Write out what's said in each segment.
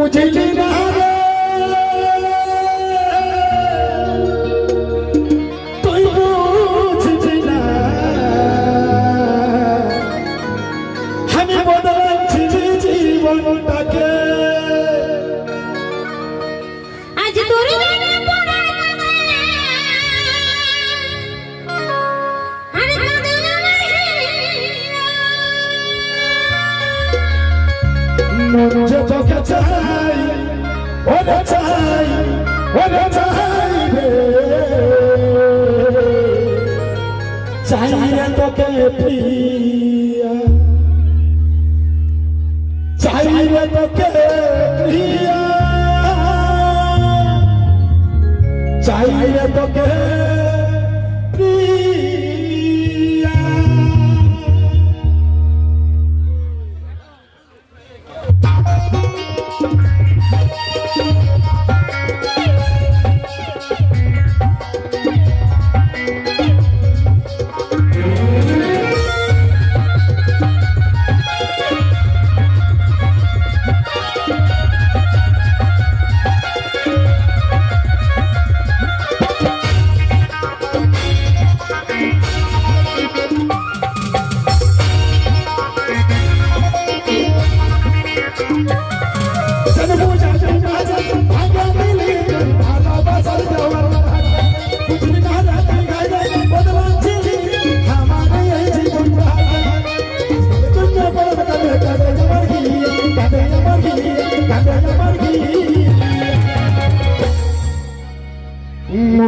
বুঝলি না রে তুই বুঝলি না আমি বদলাচ্ছি জীবনটাকে আজ তোর মঞ্জে তোকে চাই ওরে চাই রে চাই রে তোকে প্রিয়া চাই রে তোকে প্রিয়া চাই রে তোকে প্রিয়া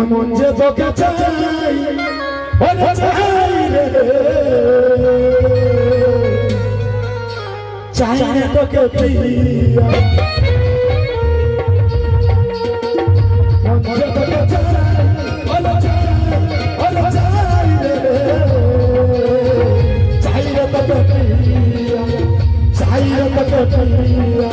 মঞ্জে তোকে চাই ওরে চাই রে চাই রে তোকে প্রিয়া মঞ্জে তোকে চাই ওরে চাই রে চাই রে তোকে প্রিয়া চাই রে তোকে প্রিয়া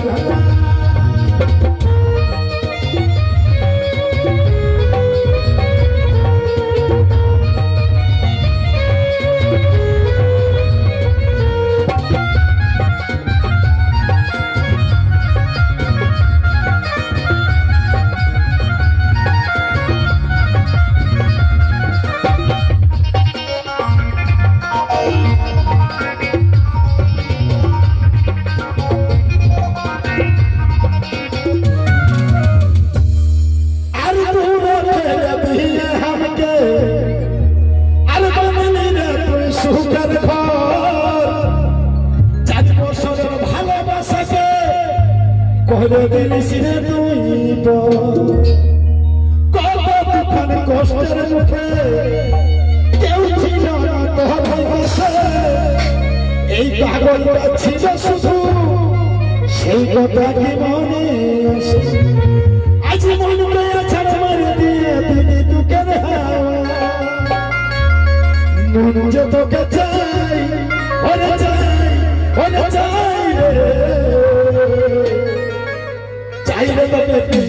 দিলিসিরে তুই কতক্ষণ কষ্টের মুখে কেউ ছিল না তোর পাশে এই পাগলটা ছিল শুধু সেই কথা কি মনে আসে আজ মনকে আছাড় মারে দিয়ে দিলি দুঃখের হাওয়া মন যে তোকে চাই ওরে চাই রে চাই রে তোকে